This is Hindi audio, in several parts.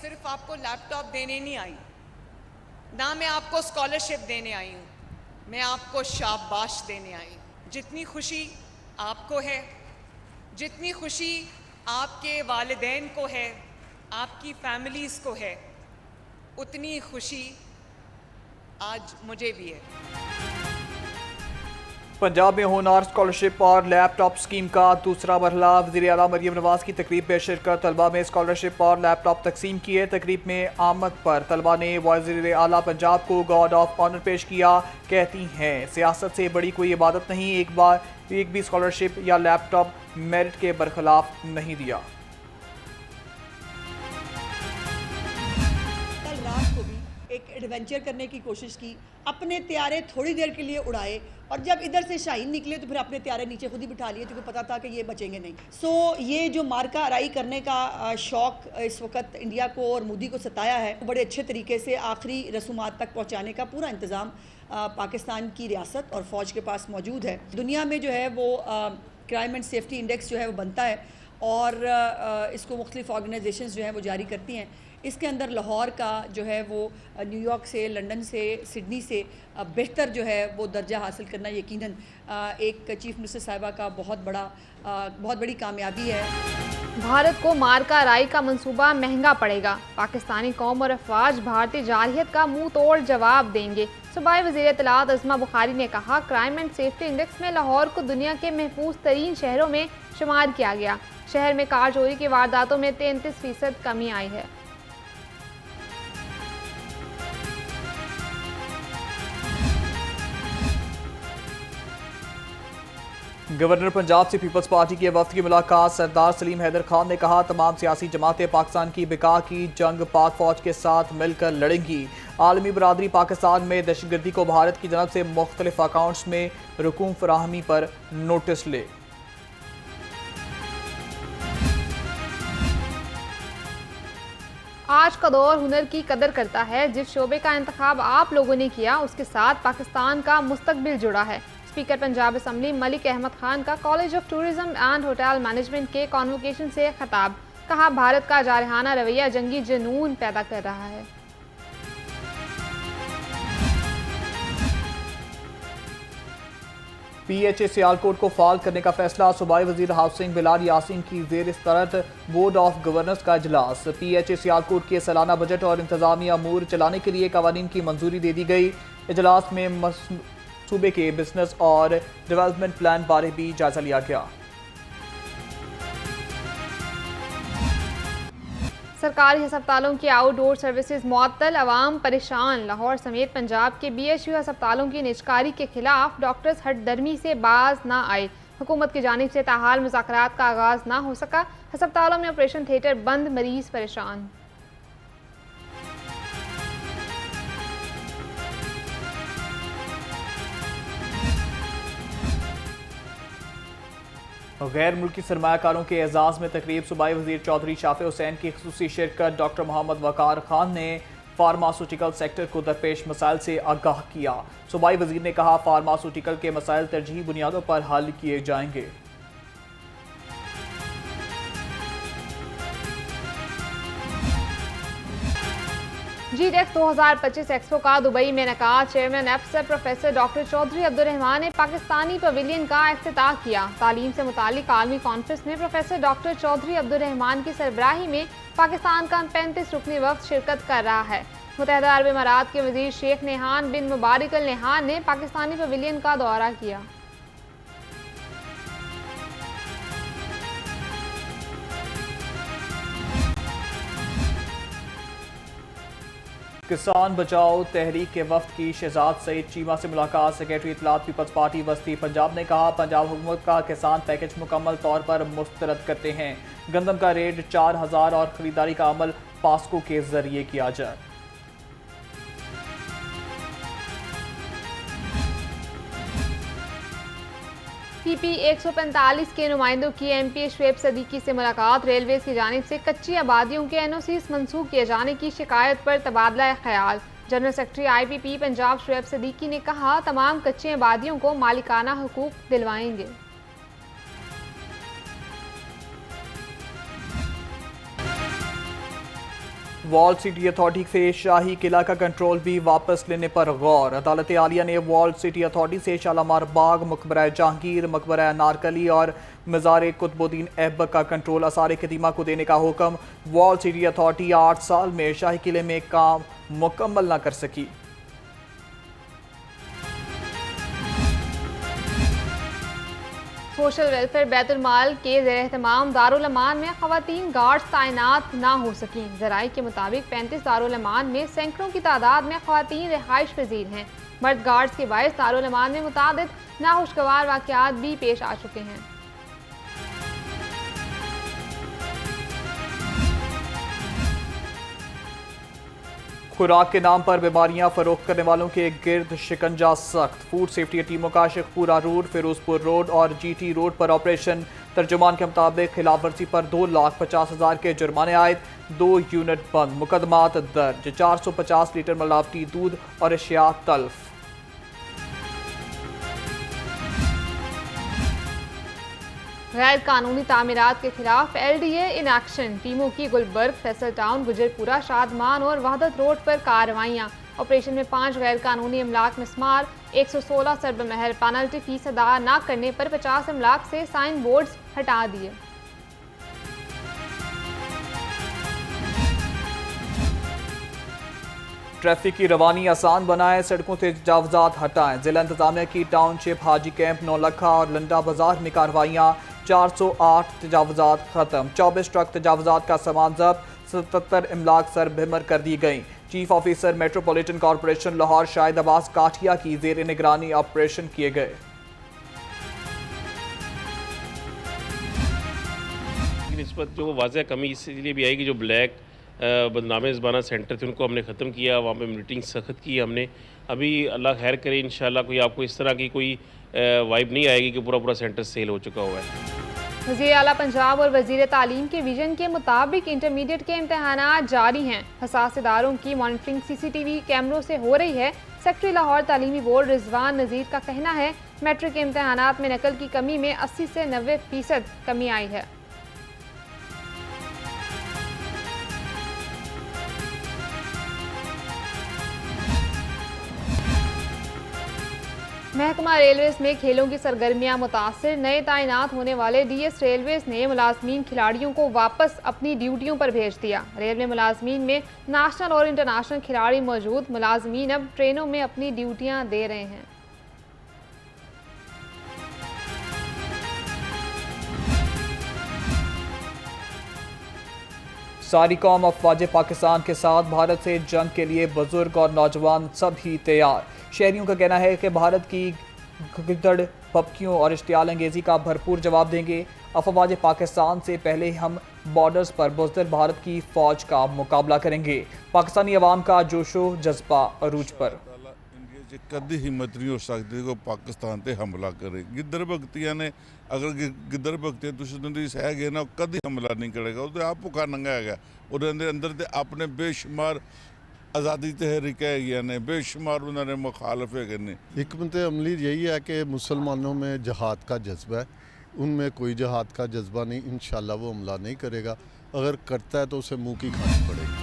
सिर्फ आपको लैपटॉप देने नहीं आई, ना मैं आपको स्कॉलरशिप देने आई हूँ, मैं आपको शाबाश देने आई हूँ। जितनी खुशी आपको है, जितनी खुशी आपके वालिदैन को है, आपकी फैमिलीज़ को है, उतनी खुशी आज मुझे भी है। पंजाब में होनार स्कॉलरशिप और लैपटॉप स्कीम का दूसरा मरहला। वज़ीर आला मरियम नवाज की तकरीब में शिरकत, तलबा में स्कॉलरशिप और लैपटॉप तकसीम किए। तकरीब में आमद पर तलबा ने वज़ीर आला पंजाब को गार्ड ऑफ ऑनर पेश किया। कहती हैं सियासत से बड़ी कोई इबादत नहीं, एक भी स्कॉलरशिप या लैपटॉप मेरिट के बरखिलाफ नहीं दिया। कल रात को भी एक एडवेंचर करने की कोशिश की, अपने त्यारे थोड़ी देर के लिए उड़ाए और जब इधर से शाहीन निकले तो फिर अपने त्यारे नीचे खुद ही बिठा लिए, क्योंकि पता था कि ये बचेंगे नहीं। ये जो मार्का आराई करने का शौक इस वक्त इंडिया को और मोदी को सताया है, बड़े अच्छे तरीके से आखिरी रसूमात तक पहुँचाने का पूरा इंतज़ाम पाकिस्तान की रियासत और फ़ौज के पास मौजूद है। दुनिया में जो है वो क्राइम एंड सेफ्टी इंडेक्स जो है वो बनता है और इसको मुख्तलिफ ऑर्गेनाइजेशंस जो है वो जारी करती हैं। इसके अंदर लाहौर का जो है वो न्यूयॉर्क से, लंदन से, सिडनी से बेहतर जो है वो दर्जा हासिल करना यकीनन एक चीफ मिनिस्टर साहिबा का बहुत बड़ी कामयाबी है। भारत को मार्का राई का मंसूबा महंगा पड़ेगा। पाकिस्तानी कौम और अफवाज भारतीय जारहियत का मुंह तोड़ जवाब देंगे। सूबाई वज़ीर इत्तलात अज़मा बुखारी ने कहा, क्राइम एंड सेफ्टी इंडेक्स में लाहौर को दुनिया के महफूज तरीन शहरों में शुमार किया गया। शहर में कार चोरी की वारदातों में 33% कमी आई है। गवर्नर पंजाब से पीपल्स पार्टी के वफ्द की मुलाकात। सरदार सलीम हैदर खान ने कहा, तमाम सियासी जमातें पाकिस्तान की बिका की जंग पाक फौज के साथ मिलकर लड़ेंगी। आलमी बरादरी पाकिस्तान में दहशतगर्दी को भारत की जानब से मुख्तलिफ अकाउंट्स में रकूम फराहमी पर नोटिस ले। आज का दौर हुनर की कदर करता है। जिस शोबे का इंतखाब आप लोगों ने किया उसके साथ पाकिस्तान का मुस्तकबिल जुड़ा है। स्पीकर पंजाब असम्बली मलिक अहमद खान का college of tourism and hotel management के कॉन्वोकेशन से खिताब। कहा, भारत का जारहाना रवैया जंगी जुनून पैदा कर रहा है। PHA सियालकोट को फाल करने का फैसला। सूबाई वजीर हाउसिंग बिलाल यासीन की जेर सदरत बोर्ड ऑफ गवर्नर्स का इजलास। PHA सियालकोट के सालाना बजट और इंतजामिया अमूर चलाने के लिए कवानीन की मंजूरी दे दी गई। इजलास में सूबे के बिजनेस और डेवलपमेंट प्लान बारे भी जायजा लिया गया। सरकारी अस्पतालों की आउटडोर सर्विसेज मुअत्तल, अवाम परेशान। लाहौर समेत पंजाब के BHU अस्पतालों की निजकारी के खिलाफ डॉक्टर्स हटदर्मी से बाज ना आए। हुकूमत की जानिब से ताहाल मुज़ाकरात का आगाज ना हो सका। अस्पतालों में ऑपरेशन थिएटर बंद, मरीज परेशान। गैर मुल्की सरमाकारों के एजाज़ में तकरीब। सूबाई वजीर चौधरी शाफे हुसैन की खुसूसी शिरकत। डॉक्टर मोहम्मद वकार खान ने फार्मास्यूटिकल सेक्टर को दरपेश मसाइल से आगाह किया। सूबाई वजीर ने कहा, फार्मास्यूटिकल के मसाइल तरजीही बुनियादों पर हल किए जाएंगे। GDEX 2025 एक्सपो का दुबई में इनेकाद। चेयरमैन एफसर प्रोफेसर डॉक्टर चौधरी अब्दुल रहमान ने पाकिस्तानी पवेलियन का इफ्तिताह किया। तालीम से मुतालिक आलमी कॉन्फ्रेंस में प्रोफेसर डॉक्टर चौधरी अब्दुल रहमान की सरबराही में पाकिस्तान का 35 रुकनी वक्त शिरकत कर रहा है। मुत्तहदा अरब इमारात के वजीर शेख नेहान बिन मुबारक अल नेहान ने पाकिस्तानी पवेलियन का दौरा किया। किसान बचाओ तहरीक के वफ्द की शहजाद सईद चीमा से मुलाकात। सेक्रेटरी इत्तलात पीपल्स पार्टी वस्ती पंजाब ने कहा, पंजाब हुकूमत का किसान पैकेज मुकम्मल तौर पर मुस्तरद करते हैं। गंदम का रेट 4000 और खरीदारी का अमल पास्को के जरिए किया जाए। PP 145 के नुमाइंदों की MP शुएब सदीकी से मुलाकात। रेलवेज की जानिब से कच्ची आबादियों के NOCs मंसूख किए जाने की शिकायत पर तबादला ख्याल। General secretary IPP Punjab Shoaib Siddiqui ने कहा, तमाम कच्ची आबादियों को मालिकाना हुकूक दिलवाएंगे। वॉल सिटी अथॉरिटी से शाही किला का कंट्रोल भी वापस लेने पर गौर। अदालत आलिया ने वॉल सिटी अथॉरिटी से शालामार बाग, मकबरा जहांगीर, मकबरा अनारकली और मज़ार कुतुबुद्दीन ऐबक का कंट्रोल आसार कदीमा को देने का हुक्म। वॉल सिटी अथॉरिटी 8 साल में शाही किले में काम मुकम्मल न कर सकी। सोशल वेलफेयर बैतुल माल के ज़ेर एहतमाम दारुल अमान में ख़वातीन गार्ड्स तैनात ना हो सकीं। ज़राए के मुताबिक 35 दारुल अमान में सैकड़ों की तादाद में ख़वातीन रिहाइश पजीर हैं। मर्द गार्ड्स के बायस दारुल अमान में मुतादिद नाखुशगवार वाक़यात भी पेश आ चुके हैं। खुराक के नाम पर बीमारियां फरोख्त करने वालों के गिर्द शिकंजा सख्त। फूड सेफ्टी टीमों का शेखपुरा रोड, फिरोजपुर रोड और GT रोड पर ऑपरेशन। तर्जुमान के मुताबिक खिलाफवर्जी पर 2,50,000 के जुर्माने आयद, 2 यूनिट बंद, मुकदमात दर्ज, 450 लीटर मिलावटी दूध और अशिया तल्फ। गैर कानूनी तामीरात के खिलाफ LDA इन एक्शन। टीमों की गुलबर्ग, फैसल टाउन, गुजरपुरा, शादमान और वहदत रोड पर कार्रवाइयाँ। ऑपरेशन में 5 गैर कानूनी अमलाक मिस्मार, 116 सरब महल, पेनल्टी फीस अदा न करने पर 50 अमलाक से साइन बोर्ड्स हटा दिए। ट्रैफिक की रवानी आसान बनाएं, सड़कों से तजावुज़ात हटाएं। जिला इंतजामिया की टाउनशिप, हाजी कैंप, नौलखा और लंडा बाजार में कार्रवाइयाँ। 408 तजावुज़ात खत्म, 24 ट्रक तजावुज़ात का सामान जब्त, 77 इमलाक सर भिमर कर दी गई। Chief officer metropolitan corporation Lahore Shahid Abbas Kathia की ज़ेर निगरानी ऑपरेशन किए गए। निस्बत जो वाज़ह कमी इसलिए भी आई कि जो ब्लैक बदनाम ज़बाना सेंटर थे उनको हमने ख़त्म किया, वहाँ पे मीटिंग सख्त की हमने। अभी अल्लाह खैर करे इंशाल्लाह कोई आपको इस तरह की कोई वाइब नहीं आएगी कि पूरा पूरा सेंटर सेल हो चुका हुआ है। वज़ीर आला पंजाब और वज़ीर तालीम के विजन के मुताबिक इंटरमीडिएट के इम्तहानात जारी हैं। हसास इदारों की मॉनिटरिंग CCTV कैमरों से हो रही है। सेक्रेटरी लाहौर तालीमी बोर्ड रिजवान नज़ीर का कहना है मैट्रिक के इम्तहानात में नकल की कमी में 80 से 90% कमी आई है। महकमा रेलवेज में खेलों की सरगर्मियां मुतासिर। नए तैनात होने वाले DS रेलवेज ने मुलाजमीन खिलाड़ियों को वापस अपनी ड्यूटियों पर भेज दिया। रेलवे मुलाजमीन में नेशनल और इंटरनेशनल खिलाड़ी मौजूद। मुलाजमीन अब ट्रेनों में अपनी ड्यूटियां दे रहे हैं। सारी कौम अफवाज पाकिस्तान के साथ, भारत से जंग के लिए बुजुर्ग और नौजवान सभी तैयार। शहरियों का कहना है कि भारत की गिदड़ पपकियों और इश्तियाल अंगेज़ी का भरपूर जवाब देंगे। अफवाज पाकिस्तान से पहले हम बॉर्डर्स पर बुज़दिल भारत की फ़ौज का मुकाबला करेंगे। पाकिस्तानी अवाम का जोशो जज्बा अरूज पर। कदी हिम्मत नहीं हो सकती को पाकिस्तान ते हमला करे। गिद्दर भगतियां ने अगर गिद्दर भगते दुश्मनी सह गए ना कदी हमला नहीं करेगा। वो आप भुखा नंगा है उन्होंने अंदर ते अपने बेशुमार आज़ादी तहरीक ने बेशुमार उन्होंने मुखालफ है। हिकमत अमली यही है कि मुसलमानों में जहाद का जज्बा है, उनमें कोई जहाद का जज्बा नहीं। इंशाल्लाह वो हमला नहीं करेगा, अगर करता है तो उसे मुँह की खानी पड़ेगी।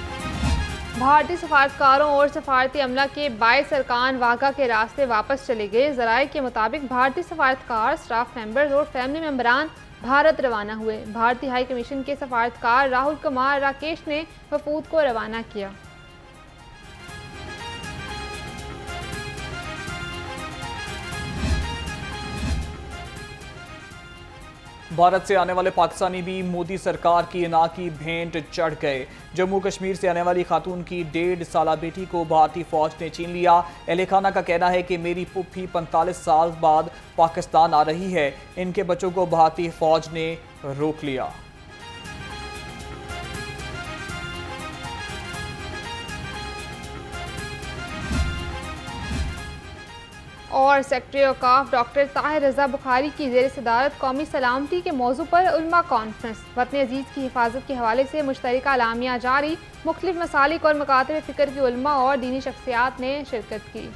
भारतीय सफारतकारों और सफारती अमला के 22 अरकान वाघा के रास्ते वापस चले गए। ज़राए के मुताबिक भारतीय सफारतकार, स्टाफ मेंबर्स और फैमिली मेंबरान भारत रवाना हुए। भारतीय हाई कमीशन के सफारतकार राहुल कुमार राकेश ने वफूद को रवाना किया। भारत से आने वाले पाकिस्तानी भी मोदी सरकार की इना की भेंट चढ़ गए। जम्मू कश्मीर से आने वाली खातून की 1.5 साला बेटी को भारतीय फौज ने छीन लिया। अहले खाना का कहना है कि मेरी पुप्पी 45 साल बाद पाकिस्तान आ रही है। इनके बच्चों को भारतीय फौज ने रोक लिया। और सेक्रेटरी औकाफ डॉक्टर ताहिर रज़ा बुखारी की ज़ेर सदारत कौमी सलामती के मौजू पर उलमा कॉन्फ्रेंस। वतन अजीज़ की हिफाजत के हवाले से मुश्तरका अलामिया जारी। मुख्तलिफ मसालिक और मकातब फ़िक्र की उलमा और दीनी शख्सियात ने शिरकत की।